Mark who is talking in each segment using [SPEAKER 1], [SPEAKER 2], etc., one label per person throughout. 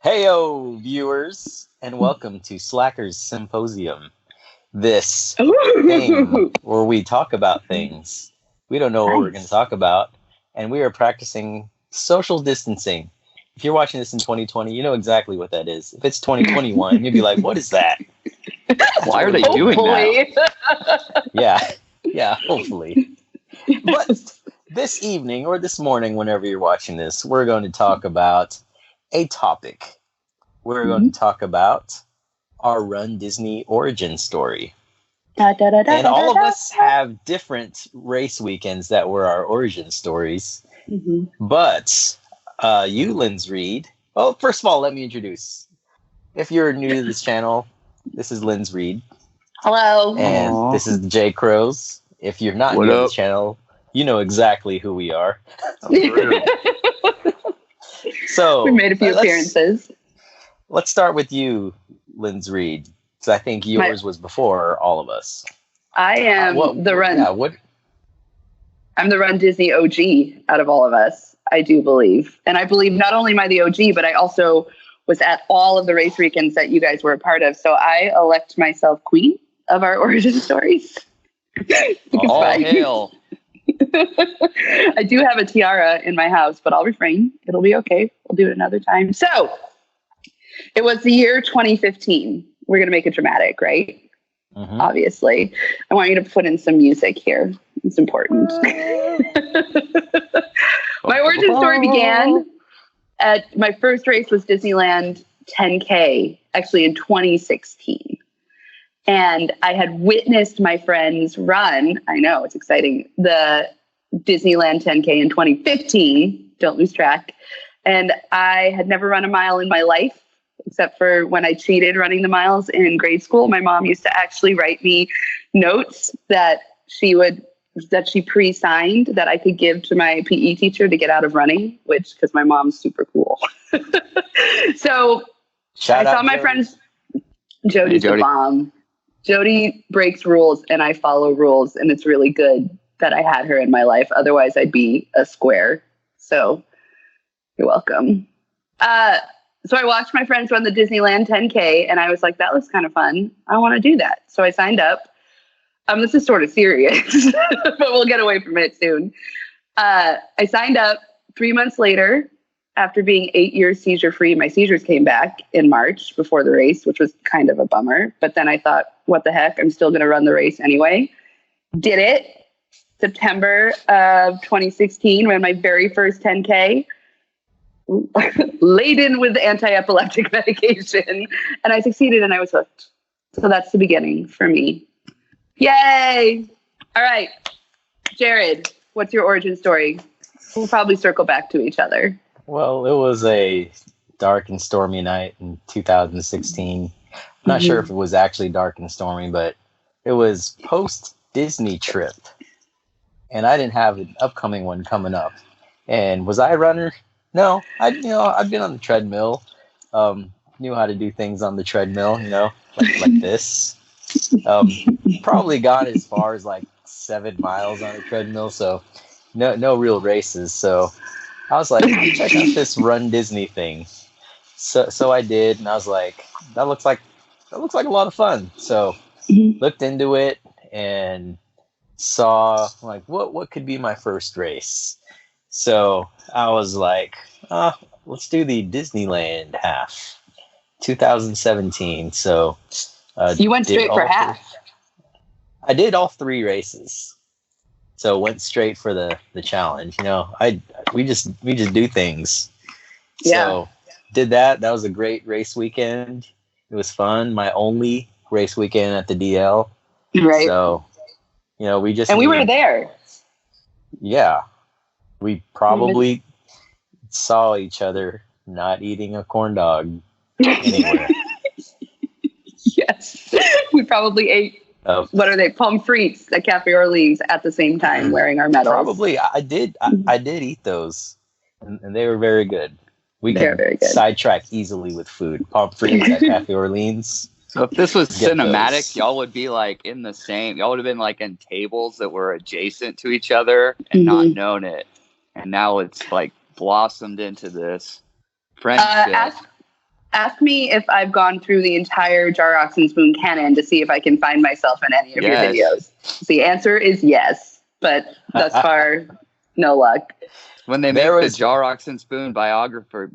[SPEAKER 1] Heyo, viewers, and welcome to Slacker's Symposium. This thing where we talk about things. We don't know what we're going to talk about, and we are practicing social distancing. If you're watching this in 2020, you know exactly what that is. If it's 2021, you'll be like, what is that?
[SPEAKER 2] Why are they doing that?
[SPEAKER 1] Yeah, hopefully. But this evening or this morning, whenever you're watching this, we're going to talk about a topic. We're going to talk about our runDisney origin story. And all of us have different race weekends that were our origin stories. But you, Linz Reed. Well, first of all, let me introduce. If you're new to this channel, this is Linz Reed.
[SPEAKER 3] Hello.
[SPEAKER 1] And this is the JCrowe's. If you're not new to this channel, you know exactly who we are. So
[SPEAKER 3] we made a few appearances.
[SPEAKER 1] Let's start with you, Linz Reed. So I think yours was before all of us.
[SPEAKER 3] I am the Run.
[SPEAKER 1] Yeah, what?
[SPEAKER 3] I'm the runDisney OG out of all of us, I do believe. And I believe not only am I the OG, but I also was at all of the race weekends that you guys were a part of. So I elect myself queen of our origin stories.
[SPEAKER 2] All hail.
[SPEAKER 3] I do have a tiara in my house, but I'll refrain. It'll be okay. We'll do it another time. So it was the year 2015. We're going to make it dramatic, right? Obviously. I want you to put in some music here. It's important. My origin story began at my first race was Disneyland 10K, actually in 2016. And I had witnessed my friends run, I know, it's exciting, the Disneyland 10K in 2015, don't lose track. And I had never run a mile in my life, except for when I cheated running the miles in grade school. My mom used to actually write me notes that she pre-signed that I could give to my PE teacher to get out of running, because my mom's super cool. So I saw my friends, Jody's the bomb. Jody breaks rules and I follow rules, and it's really good that I had her in my life. Otherwise, I'd be a square. So you're welcome. So I watched my friends run the Disneyland 10K, and I was like, that looks kind of fun. I want to do that. So I signed up. This is sort of serious, but we'll get away from it soon. I signed up 3 months later. After being 8 years seizure-free, my seizures came back in March before the race, which was kind of a bummer. But then I thought, what the heck? I'm still going to run the race anyway. Did it. September of 2016, ran my very first 10K, laden with anti-epileptic medication. And I succeeded and I was hooked. So that's the beginning for me. Yay! All right. Jared, what's your origin story? We'll probably circle back to each other.
[SPEAKER 1] Well, it was a dark and stormy night in 2016. I'm not sure if it was actually dark and stormy, but it was post-Disney trip. And I didn't have an upcoming one coming up. And was I a runner? No. I've been on the treadmill. Knew how to do things on the treadmill, like this. Probably got as far as like 7 miles on a treadmill, so no real races. So I was like, check out this runDisney thing. So I did, and I was like, that looks like a lot of fun. So looked into it and saw like what could be my first race. So I was like, let's do the Disneyland half, 2017. So
[SPEAKER 3] you went straight for half.
[SPEAKER 1] I did all 3 races. So went straight for the challenge. We just do things.
[SPEAKER 3] Yeah.
[SPEAKER 1] So did that. That was a great race weekend. It was fun. My only race weekend at the DL.
[SPEAKER 3] Right.
[SPEAKER 1] So, we
[SPEAKER 3] were there.
[SPEAKER 1] Yeah. We probably saw each other not eating a corn dog anywhere.
[SPEAKER 3] Yes. We probably ate what are they? Pommes frites at Cafe Orleans at the same time, wearing our medals.
[SPEAKER 1] Probably. I did eat those, and they were very good.
[SPEAKER 3] They're very good.
[SPEAKER 1] Sidetrack easily with food. Pommes frites at Cafe Orleans.
[SPEAKER 2] So if this was cinematic, y'all would be like in the same. Y'all would have been like in tables that were adjacent to each other and not known it. And now it's like blossomed into this friendship.
[SPEAKER 3] Ask me if I've gone through the entire Jar Ox and Spoon canon to see if I can find myself in any of your videos. The answer is yes, but thus far, no luck.
[SPEAKER 2] When they make the Jar Ox and Spoon biographer,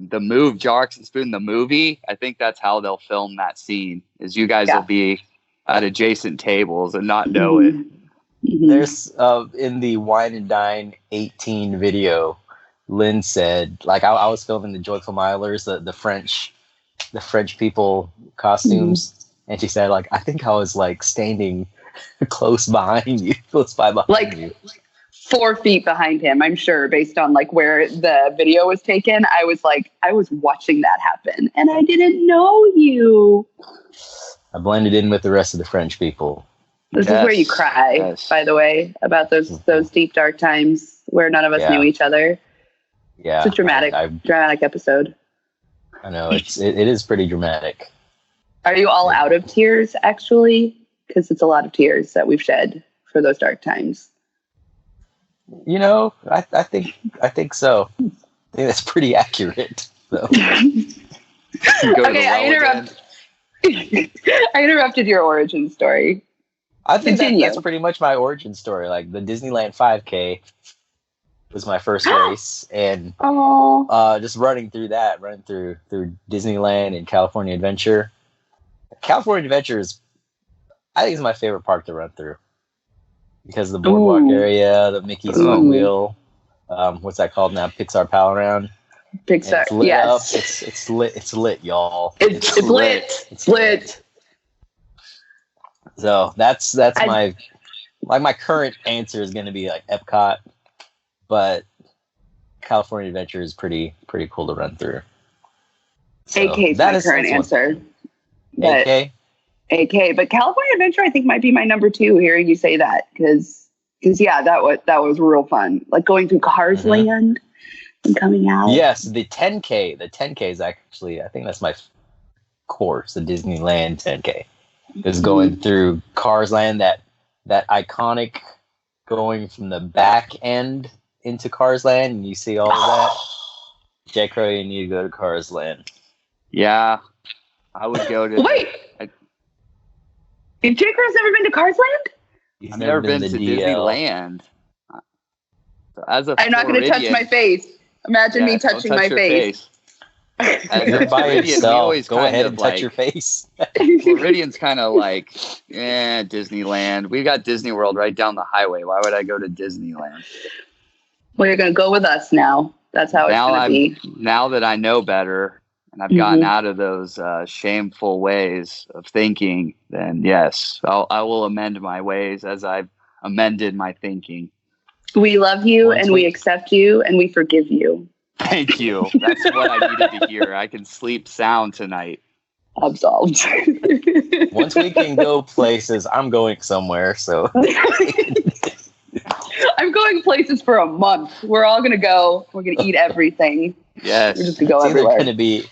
[SPEAKER 2] Jar Ox and Spoon, the movie, I think that's how they'll film that scene, is you guys will be at adjacent tables and not know it.
[SPEAKER 1] There's, in the Wine and Dine 18 video, Lynn said, like, I was filming the Joyful Milers, the French people costumes, and she said, like, I think I was, like, standing close by behind you.
[SPEAKER 3] 4 feet behind him, I'm sure, based on like where the video was taken. I was watching that happen, and I didn't know you.
[SPEAKER 1] I blended in with the rest of the French people.
[SPEAKER 3] This is where you cry, by the way, about those deep, dark times where none of us knew each other.
[SPEAKER 1] Yeah,
[SPEAKER 3] it's a dramatic episode.
[SPEAKER 1] I know it is pretty dramatic.
[SPEAKER 3] Are you all out of tears, actually? Because it's a lot of tears that we've shed for those dark times.
[SPEAKER 1] You know, I think so. I think that's pretty accurate. So.
[SPEAKER 3] Okay, I interrupted your origin story.
[SPEAKER 1] I think that's pretty much my origin story. Like the Disneyland 5K was my first race, and just running through Disneyland and California Adventure. California Adventure I think, is my favorite park to run through. Because of the boardwalk area, the Mickey's Fun Wheel, what's that called now? Pixar Pal Around.
[SPEAKER 3] Pixar,
[SPEAKER 1] it's lit up. It's lit. It's lit, y'all.
[SPEAKER 3] It's lit. It's lit.
[SPEAKER 1] So that's my current answer is going to be like Epcot, but California Adventure is pretty cool to run through.
[SPEAKER 3] So AK is my current answer. AK, but California Adventure I think might be my number 2. Hearing you say that, because that was real fun. Like going through Cars Land and coming out.
[SPEAKER 1] Yes, the 10K. The 10K is actually, I think that's my course. The Disneyland 10K is going through Cars Land. That iconic going from the back end into Cars Land, and you see all of that. JCrowe, you need to go to Cars Land.
[SPEAKER 2] Yeah, I would go to.
[SPEAKER 3] Wait. If JCrowe's never been to Cars Land?
[SPEAKER 2] I've never been to Disneyland. So I'm
[SPEAKER 3] not going to touch my face. Imagine me touching my face.
[SPEAKER 1] You're by yourself. Go ahead and touch your face.
[SPEAKER 2] Floridian's kind of like, Disneyland. We got Disney World right down the highway. Why would I go to Disneyland?
[SPEAKER 3] Well, you're going to go with us now. That's how it's going to be.
[SPEAKER 2] Now that I know better, and I've gotten out of those shameful ways of thinking, then yes, I will amend my ways as I've amended my thinking.
[SPEAKER 3] We love you, and we accept you, and we forgive you.
[SPEAKER 2] Thank you. That's what I needed to hear. I can sleep sound tonight.
[SPEAKER 3] Absolved.
[SPEAKER 1] Once we can go places, I'm going somewhere, so...
[SPEAKER 3] I'm going places for a month. We're all going to go. We're going to eat everything.
[SPEAKER 2] Yes.
[SPEAKER 3] We're just going to go everywhere.
[SPEAKER 1] Going to be...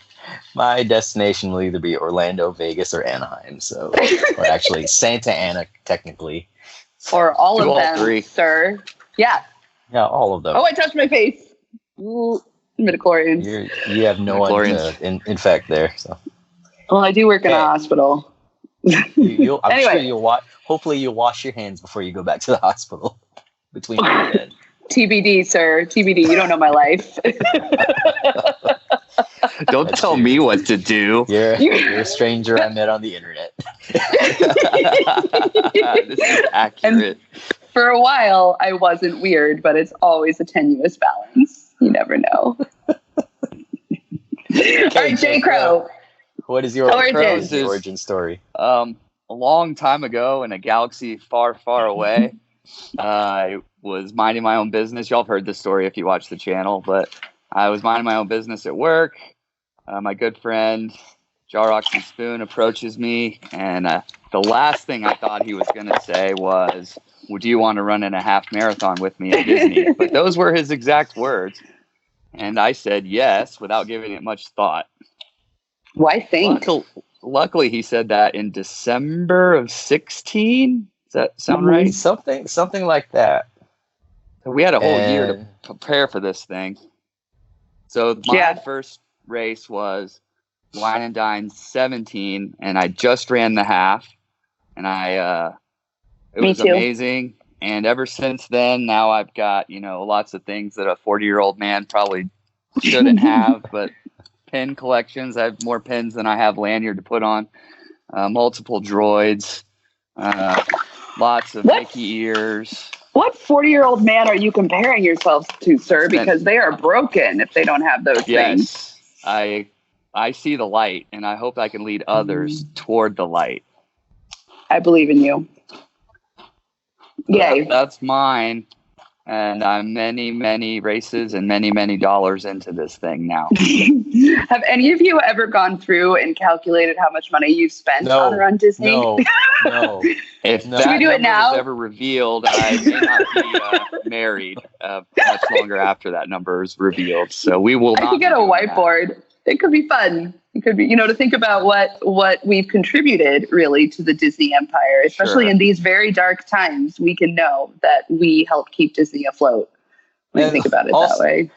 [SPEAKER 1] My destination will either be Orlando, Vegas, or Anaheim. So, or actually Santa Ana, technically.
[SPEAKER 3] Or all of them,
[SPEAKER 2] 3.
[SPEAKER 3] sir. Yeah.
[SPEAKER 1] Yeah, all of them.
[SPEAKER 3] Oh, I touched my face. Ooh, midichlorians.
[SPEAKER 1] You have no one to infect there. So.
[SPEAKER 3] Well, I do work in a hospital.
[SPEAKER 1] I'm sure you'll hopefully you'll wash your hands before you go back to the hospital. Between you and
[SPEAKER 3] TBD, sir. TBD. You don't know my life.
[SPEAKER 2] Don't tell me what to do.
[SPEAKER 1] You're a stranger I met on the internet.
[SPEAKER 2] This is accurate.
[SPEAKER 3] And for a while, I wasn't weird, but it's always a tenuous balance. You never know. All right, JCrowe.
[SPEAKER 1] What is your origin story?
[SPEAKER 2] A long time ago in a galaxy far, far away, I was minding my own business. Y'all have heard this story if you watch the channel, but I was minding my own business at work. My good friend, Jar Ox and Spoon, approaches me, and the last thing I thought he was going to say was, "Would you want to run in a half marathon with me at Disney?" But those were his exact words. And I said yes, without giving it much thought.
[SPEAKER 3] Why think?
[SPEAKER 2] Luckily, he said that in December of 2016. Does that sound right?
[SPEAKER 1] Something like that.
[SPEAKER 2] So we had a whole year to prepare for this thing. So my first race was Wine and Dine 17, and I just ran the half, and it was amazing. And ever since then, now I've got, lots of things that a 40-year-old man probably shouldn't have, but pin collections. I have more pins than I have lanyard to put on. Multiple droids, lots of Mickey ears.
[SPEAKER 3] What 40-year-old man are you comparing yourselves to, sir? Because they are broken if they don't have those things.
[SPEAKER 2] I see the light, and I hope I can lead others toward the light.
[SPEAKER 3] I believe in you. Yay.
[SPEAKER 2] That's mine. And I'm many, many races and many, many dollars into this thing now.
[SPEAKER 3] Have any of you ever gone through and calculated how much money you've spent on runDisney?
[SPEAKER 2] No. If that
[SPEAKER 3] Should we do it now?
[SPEAKER 2] Was ever revealed, I may not be married much longer after that number is revealed. So we will not.
[SPEAKER 3] I could get a whiteboard. That. It could be fun. It could be, to think about what we've contributed really to the Disney empire, especially in these very dark times. We can know that we help keep Disney afloat when you think about it that way.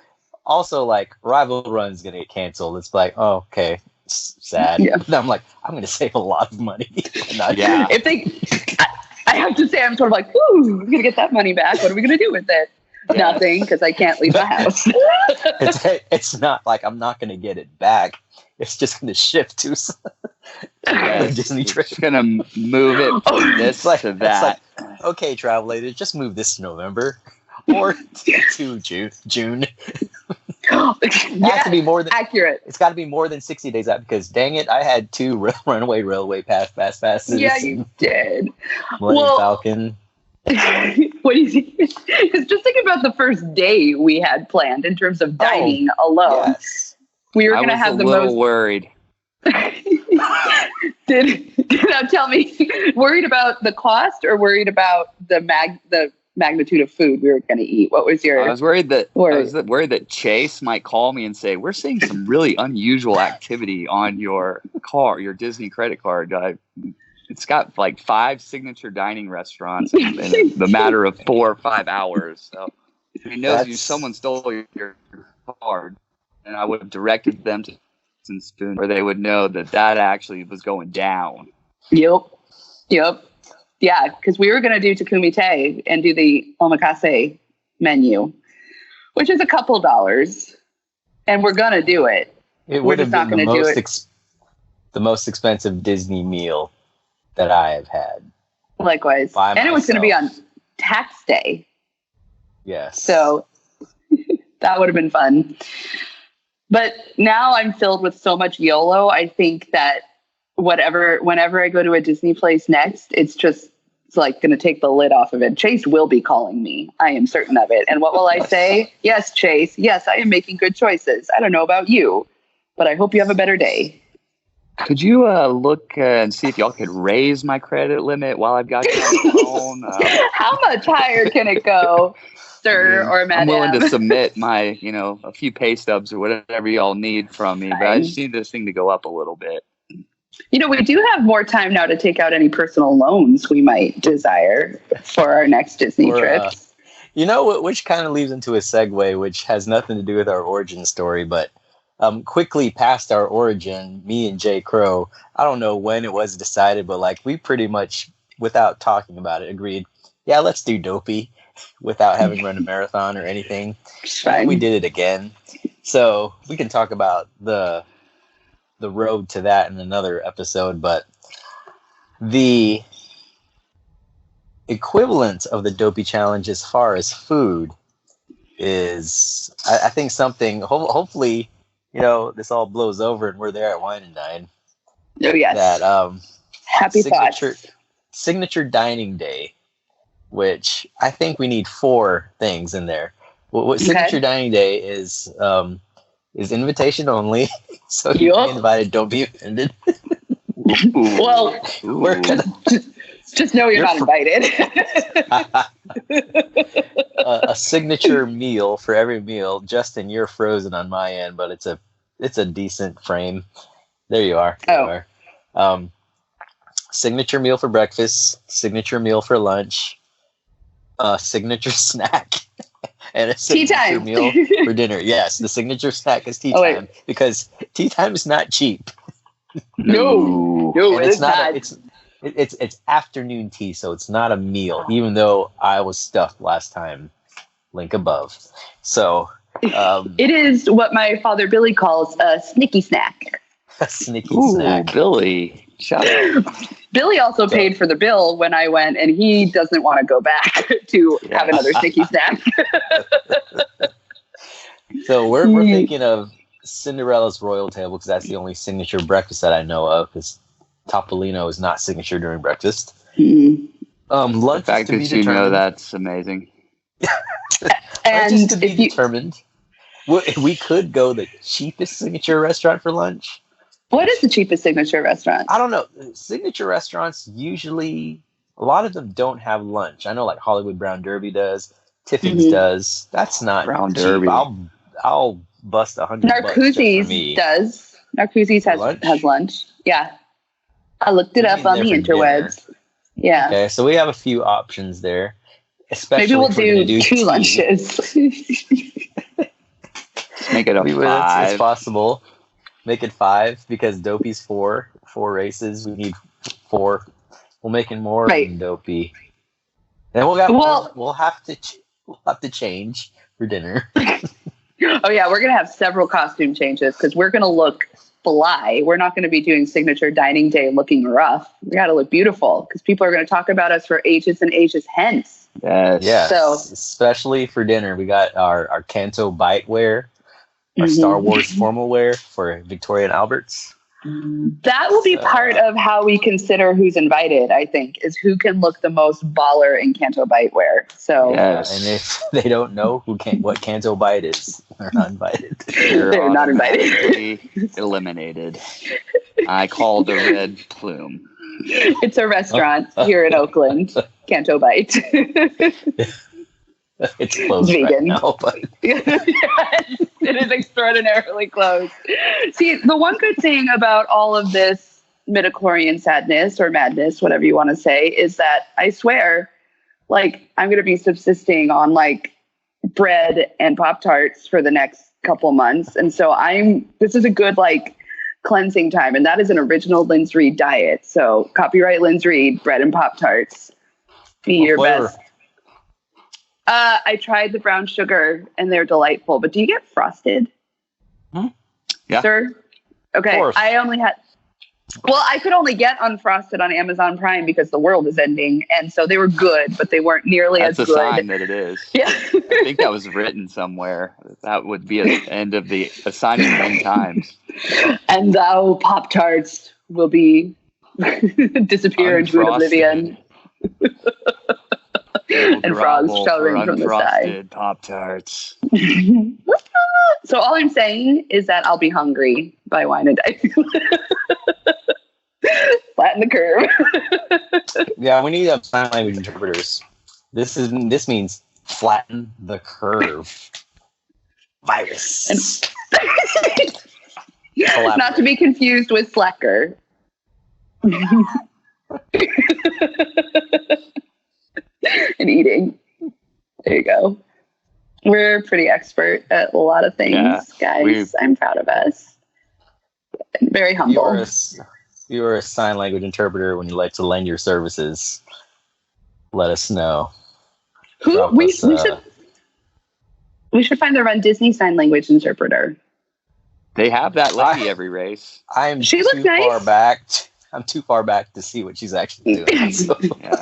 [SPEAKER 1] Also, like, Rival Run's going to get canceled. It's like, oh, okay, sad. Yeah. I'm like, I'm going to save a lot of money.
[SPEAKER 3] If I have to say, I'm sort of like, ooh, we're going to get that money back. What are we going to do with it? Nothing, because I can't leave the house.
[SPEAKER 1] It's not like I'm not going to get it back. It's just going to shift to the Disney trip.
[SPEAKER 2] It's going to move it from this to that.
[SPEAKER 1] It's like, okay, travel agent, just move this to November or to June. It has to be more than
[SPEAKER 3] accurate.
[SPEAKER 1] It's got to be more than 60 days out because, dang it, I had 2 Runaway Railway passes.
[SPEAKER 3] Yeah, you did.
[SPEAKER 1] Millennium Falcon.
[SPEAKER 3] What do you think? Because just think about the first day we had planned in terms of dining alone.
[SPEAKER 1] Yes.
[SPEAKER 3] We were going to have the most.
[SPEAKER 2] I was a little worried.
[SPEAKER 3] Now tell me, worried about the cost or worried about the magnitude of food we were going to eat? What was your?
[SPEAKER 2] I was worried that Chase might call me and say, "We're seeing some really unusual activity on your Disney credit card. It's got like 5 signature dining restaurants in the matter of 4 or 5 hours. So he knows someone stole your card, and I would have directed them to Spoon, where they would know that actually was going down."
[SPEAKER 3] Yep. Yeah, because we were going to do Takumite and do the omakase menu, which is a couple dollars, and we're going to do it.
[SPEAKER 1] It would have been the most expensive Disney meal that I have had.
[SPEAKER 3] Likewise. And it was going to be on tax day.
[SPEAKER 1] Yes.
[SPEAKER 3] So that would have been fun. But now I'm filled with so much YOLO. I think that whenever I go to a Disney place next, it's like going to take the lid off of it. Chase will be calling me. I am certain of it. And what will I say? Yes, Chase. Yes, I am making good choices. I don't know about you, but I hope you have a better day.
[SPEAKER 2] Could you look and see if y'all could raise my credit limit while I've got you on the phone?
[SPEAKER 3] How much higher can it go, sir or madam?
[SPEAKER 2] I'm willing to submit my, a few pay stubs or whatever y'all need from me, but I just need this thing to go up a little bit.
[SPEAKER 3] We do have more time now to take out any personal loans we might desire for our next Disney trips.
[SPEAKER 1] Which kind of leads into a segue, which has nothing to do with our origin story, but quickly past our origin, me and JCrowe, I don't know when it was decided, but we pretty much, without talking about it, agreed, yeah, let's do Dopey without having run a marathon or anything. We did it again. So we can talk about the road to that in another episode, but the equivalent of the Dopey challenge as far as food is, I think, something, hopefully, this all blows over and we're there at Wine and Dine.
[SPEAKER 3] Oh, yes.
[SPEAKER 1] That
[SPEAKER 3] happy thoughts.
[SPEAKER 1] Signature dining day, which I think we need 4 things in there. What signature dining day is invitation only. So if you're invited, don't be offended.
[SPEAKER 3] Well,
[SPEAKER 1] we're gonna
[SPEAKER 3] just know you're not invited.
[SPEAKER 1] A signature meal for every meal. Justin, you're frozen on my end, but it's a decent frame. There you are. There you are. Signature meal for breakfast. Signature meal for lunch. Signature snack. And a signature meal for dinner. Yes, the signature snack is tea time because tea time is not cheap.
[SPEAKER 3] No,
[SPEAKER 1] And
[SPEAKER 3] it's not.
[SPEAKER 1] It's afternoon tea, so it's not a meal. Even though I was stuffed last time, link above. So
[SPEAKER 3] It is what my father Billy calls a snicky snack.
[SPEAKER 1] a sneaky
[SPEAKER 2] Ooh,
[SPEAKER 1] snack.
[SPEAKER 2] Billy. Shout out.
[SPEAKER 3] Billy also paid for the bill when I went, and he doesn't want to go back to have another snicky snack.
[SPEAKER 1] So we're thinking of Cinderella's Royal Table because that's the only signature breakfast that I know of. Because Topolino is not signature during breakfast.
[SPEAKER 3] Mm.
[SPEAKER 1] Lunch
[SPEAKER 2] The fact
[SPEAKER 1] to be
[SPEAKER 2] that you know
[SPEAKER 1] determined.
[SPEAKER 2] that's amazing.
[SPEAKER 1] And
[SPEAKER 3] And
[SPEAKER 1] to be determined. We could go the cheapest signature restaurant for lunch.
[SPEAKER 3] what is the cheapest signature restaurant?
[SPEAKER 1] I don't know. Signature restaurants usually, a lot of them don't have lunch. I know like Hollywood Brown Derby does. Tiffin's does. That's not
[SPEAKER 2] Brown
[SPEAKER 1] cheap.
[SPEAKER 2] Derby.
[SPEAKER 1] I'll bust $100 just for
[SPEAKER 3] Narcoossee's
[SPEAKER 1] me.
[SPEAKER 3] does. Narcoossee's has lunch. Yeah. I looked it up on the interwebs. Yeah.
[SPEAKER 1] Okay, so we have a few options there. Especially
[SPEAKER 3] Maybe we'll
[SPEAKER 1] if we're gonna
[SPEAKER 3] do two
[SPEAKER 1] tea.
[SPEAKER 3] lunches.
[SPEAKER 2] Make it a
[SPEAKER 1] It's
[SPEAKER 2] 5.
[SPEAKER 1] possible. Make it 5 because Dopey's 4 races. We need 4. We'll make it more than Dopey. Then we'll have to change for dinner.
[SPEAKER 3] Oh yeah, we're gonna have several costume changes because we're gonna look fly. We're not gonna be doing signature dining day looking rough. We gotta look beautiful because people are gonna talk about us for ages and ages hence.
[SPEAKER 2] Yes.
[SPEAKER 1] Yeah.
[SPEAKER 3] So
[SPEAKER 1] especially for dinner, we got our Canto bite wear, our Star Wars formal wear for Victoria and Albert's.
[SPEAKER 3] That will be part of how we consider who's invited, I think, is who can look the most baller in Canto bite wear. So
[SPEAKER 2] Yes.
[SPEAKER 1] And if they don't know what Canto bite is, they're not invited.
[SPEAKER 3] They're not invited.
[SPEAKER 2] automatically eliminated. I called the red plume.
[SPEAKER 3] It's a restaurant here in Oakland, Canto Bite.
[SPEAKER 1] It's closed
[SPEAKER 3] vegan.
[SPEAKER 1] right now, but
[SPEAKER 3] Yes, it is extraordinarily close. See, the one good thing about all of this midichlorian sadness or madness, whatever you want to say, is that I swear, like, I'm going to be subsisting on like bread and Pop-Tarts for the next couple months. And so this is a good like cleansing time. And that is an original Linz Reed diet. So copyright Linz Reed, bread and Pop-Tarts. Be your
[SPEAKER 1] flavor?
[SPEAKER 3] best. I tried the brown sugar and they're delightful, but do you get frosted?
[SPEAKER 2] Yeah.
[SPEAKER 3] Sir? Okay. I could only get unfrosted on Amazon Prime because the world is ending. And so they were good, but they weren't nearly
[SPEAKER 2] That's
[SPEAKER 3] as
[SPEAKER 2] a
[SPEAKER 3] good.
[SPEAKER 2] sign that it is.
[SPEAKER 3] Yeah.
[SPEAKER 2] I think that was written somewhere. That would be a sign of the end times.
[SPEAKER 3] And thou Pop-Tarts will be disappear into oblivion. And frogs shall ring from the sky.
[SPEAKER 2] Unfrosted Pop-Tarts.
[SPEAKER 3] So all I'm saying is that I'll be hungry by wine and dine. Flatten the curve.
[SPEAKER 1] yeah, we need sign language interpreters. This means flatten the curve. Virus.
[SPEAKER 3] Not to be confused with slacker. And eating. There you go. We're pretty expert at a lot of things, guys. I'm proud of us. Very humble.
[SPEAKER 1] You're a sign language interpreter when you like to lend your services. Let us know.
[SPEAKER 3] We should find the runDisney sign language interpreter.
[SPEAKER 2] They have that lady every race.
[SPEAKER 3] She looks nice.
[SPEAKER 1] I'm too far back to see what she's actually doing. So.
[SPEAKER 2] Yeah.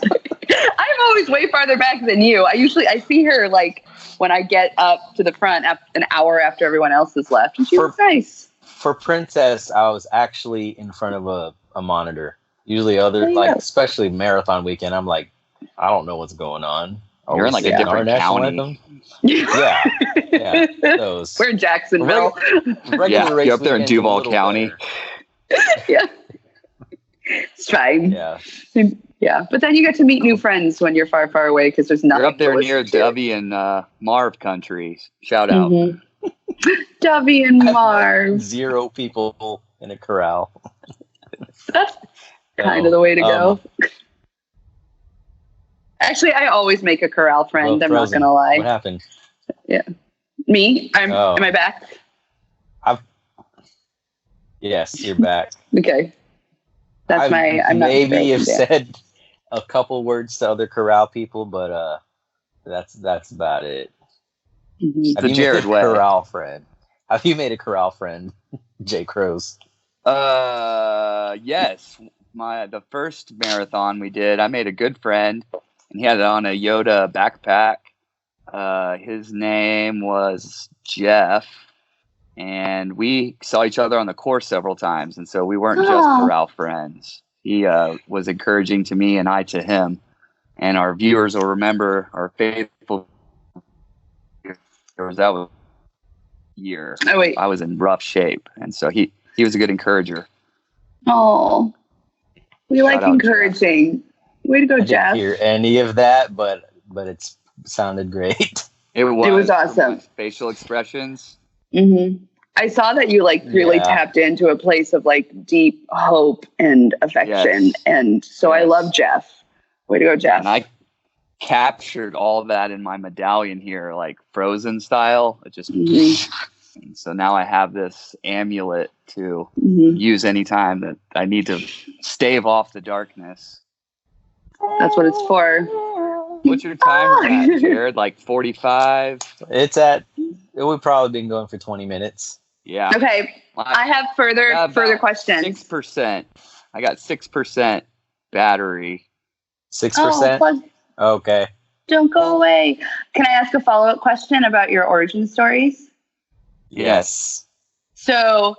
[SPEAKER 3] I'm always way farther back than you. I see her like when I get up to the front an hour after everyone else has left, and she looks nice.
[SPEAKER 1] For Princess, I was actually in front of a monitor. Usually especially marathon weekend, I'm like, I don't know what's going on.
[SPEAKER 2] You're in like a different county.
[SPEAKER 1] Yeah. Those.
[SPEAKER 3] We're in Jacksonville.
[SPEAKER 1] Regular race
[SPEAKER 2] you're up there in Duval County.
[SPEAKER 3] Yeah. It's fine.
[SPEAKER 1] Yeah.
[SPEAKER 3] Yeah, but then you get to meet new friends when you're far, far away because there's nothing.
[SPEAKER 2] You're up there near Dovey and Marv countries. Shout out.
[SPEAKER 3] Mm-hmm. Dovey and Marv.
[SPEAKER 1] 0 people in a corral.
[SPEAKER 3] That's kind of the way to go. Actually, I always make a corral friend. I'm not going to lie.
[SPEAKER 1] What happened?
[SPEAKER 3] Yeah. Me? Am I back?
[SPEAKER 1] Yes, you're back.
[SPEAKER 3] Okay. I'm not
[SPEAKER 1] maybe have said a couple words to other corral people, but that's about it.
[SPEAKER 3] Mhm.
[SPEAKER 1] Have
[SPEAKER 2] The
[SPEAKER 1] you
[SPEAKER 2] Jared
[SPEAKER 1] made a
[SPEAKER 2] way.
[SPEAKER 1] corral friend? Have you made a corral friend, JCrowe's?
[SPEAKER 2] Yes. The first marathon we did, I made a good friend, and he had it on a Yoda backpack. His name was Jeff, and we saw each other on the course several times, and so we weren't just corral friends. He was encouraging to me, and I to him. And our viewers will remember, our faithful viewers, that was a year.
[SPEAKER 3] Oh, wait.
[SPEAKER 2] I was in rough shape, and so he was a good encourager.
[SPEAKER 3] Oh, we like
[SPEAKER 2] out,
[SPEAKER 3] encouraging. Way to go,
[SPEAKER 1] I
[SPEAKER 3] Jeff.
[SPEAKER 1] didn't hear any of that, but it sounded great.
[SPEAKER 2] It was
[SPEAKER 3] awesome.
[SPEAKER 2] Facial expressions.
[SPEAKER 3] Mm-hmm. I saw that you really tapped into a place of deep hope and affection.
[SPEAKER 2] Yes.
[SPEAKER 3] And so I love Jeff. Way to go, Jeff.
[SPEAKER 2] And I captured all that in my medallion here, like Frozen style. It just, and so now I have this amulet to use anytime that I need to stave off the darkness.
[SPEAKER 3] That's what it's for.
[SPEAKER 2] What's your timer at, Jared? Like 45?
[SPEAKER 1] We've probably been going for 20 minutes.
[SPEAKER 2] Yeah.
[SPEAKER 3] Okay. I have further questions.
[SPEAKER 2] 6%. I got 6% battery.
[SPEAKER 1] 6%? Okay.
[SPEAKER 3] Don't go away. Can I ask a follow-up question about your origin stories?
[SPEAKER 2] Yes.
[SPEAKER 3] So,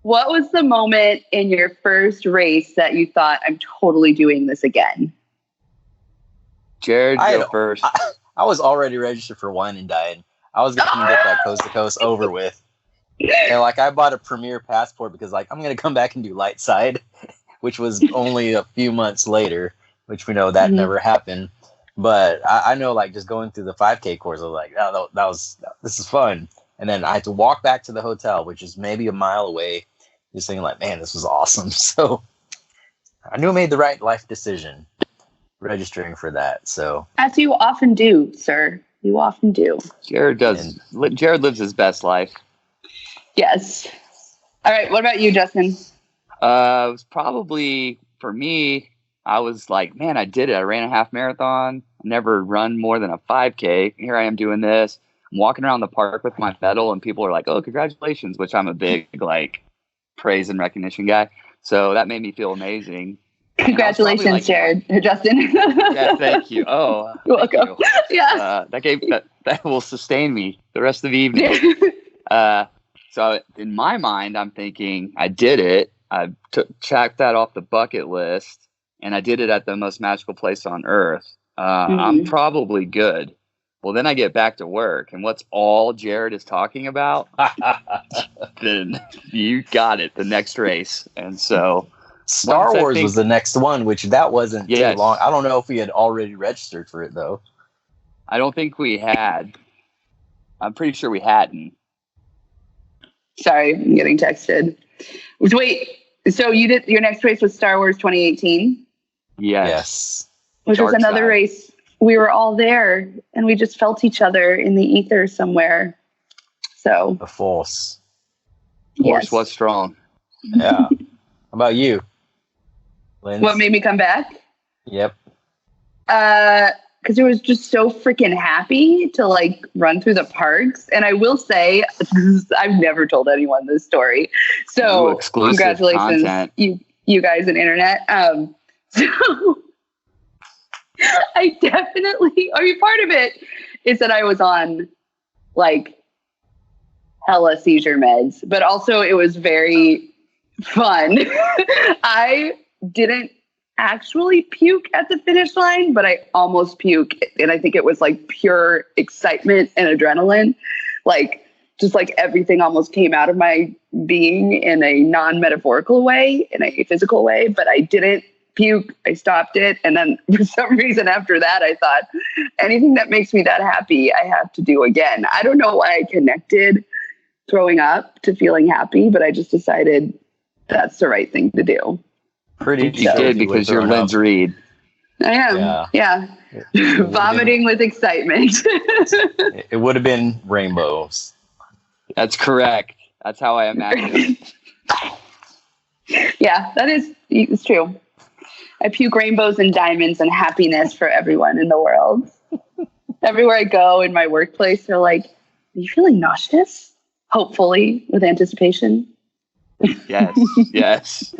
[SPEAKER 3] what was the moment in your first race that you thought, I'm totally doing this again?
[SPEAKER 2] Jared, go first.
[SPEAKER 1] I was already registered for Wine and Dine. I was going to get that coast to coast over with. And I bought a Premier passport because I'm going to come back and do light side, which was only a few months later, which we know that never happened. But I know just going through the 5K course, I was like, this is fun. And then I had to walk back to the hotel, which is maybe a mile away, just thinking man, this was awesome. So I knew I made the right life decision registering for that. So
[SPEAKER 3] as you often do, sir. You often do.
[SPEAKER 2] Jared does. Jared lives his best life.
[SPEAKER 3] Yes. All right. What about you, Justin?
[SPEAKER 2] It was probably, for me, I was like, man, I did it. I ran a half marathon. I never run more than a 5K. Here I am doing this. I'm walking around the park with my medal, and people are like, oh, congratulations, which I'm a big, praise and recognition guy. So that made me feel amazing.
[SPEAKER 3] Congratulations, Jared. Justin.
[SPEAKER 2] Yeah, thank you. Oh,
[SPEAKER 3] you're welcome.
[SPEAKER 2] Yeah. That will sustain me the rest of the evening. So in my mind, I'm thinking I did it. I checked that off the bucket list, and I did it at the most magical place on earth. I'm probably good. Well, then I get back to work, and what's all Jared is talking about? Then you got it, the next race. And so
[SPEAKER 1] Star Wars was the next one, which that wasn't too long. I don't know if we had already registered for it, though.
[SPEAKER 2] I don't think we had. I'm pretty sure we hadn't.
[SPEAKER 3] Sorry, I'm getting texted. Wait, so you did your next race was Star Wars 2018?
[SPEAKER 2] Yes.
[SPEAKER 3] Which was another race. We were all there, and we just felt each other in the ether somewhere. So
[SPEAKER 1] the Force.
[SPEAKER 2] Force was strong.
[SPEAKER 1] Yeah. How about you, Linz?
[SPEAKER 3] What made me come back?
[SPEAKER 1] Yep.
[SPEAKER 3] Because it was just so freaking happy to run through the parks. And I will say, I've never told anyone this story. So congratulations, content. you guys in internet. So I definitely, part of it is that I was on hella seizure meds, but also it was very fun. I didn't actually puke at the finish line, but I almost puked. And I think it was pure excitement and adrenaline. Just everything almost came out of my being in a non-metaphorical way, in a physical way, but I didn't puke. I stopped it. And then for some reason after that, I thought anything that makes me that happy, I have to do again. I don't know why I connected throwing up to feeling happy, but I just decided that's the right thing to do.
[SPEAKER 2] You did because you're Linz Reed.
[SPEAKER 3] I am. Yeah. Vomiting with excitement.
[SPEAKER 1] It would have been rainbows.
[SPEAKER 2] That's correct. That's how I imagine it.
[SPEAKER 3] Yeah, it's true. I puke rainbows and diamonds and happiness for everyone in the world. Everywhere I go in my workplace, they're like, "Are you feeling nauseous?" Hopefully, with anticipation.
[SPEAKER 2] Yes, yes.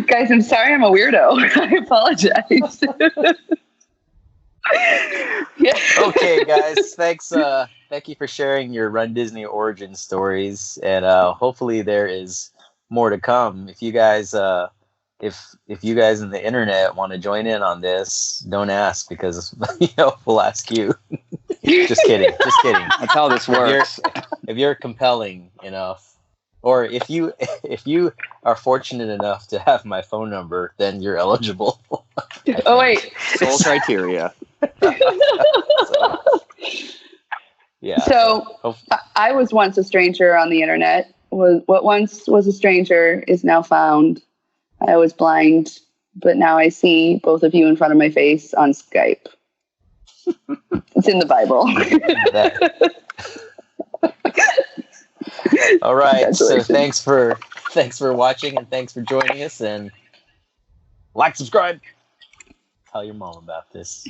[SPEAKER 3] Guys, I'm sorry I'm a weirdo. I apologize. Yeah.
[SPEAKER 1] Okay, guys. Thanks. Thank you for sharing your Run Disney origin stories, and hopefully there is more to come. If you guys, if you guys in the internet want to join in on this, don't ask because we'll ask you. Just kidding. Just kidding.
[SPEAKER 2] That's how this works.
[SPEAKER 1] If you're compelling enough, or if you are fortunate enough to have my phone number, then you're eligible.
[SPEAKER 3] Oh wait.
[SPEAKER 2] Sole criteria.
[SPEAKER 1] Yeah.
[SPEAKER 3] So I was once a stranger on the internet. What once was a stranger is now found. I was blind, but now I see both of you in front of my face on Skype. It's in the Bible.
[SPEAKER 1] All right. So thanks for watching and thanks for joining us, and like, subscribe, tell your mom about this.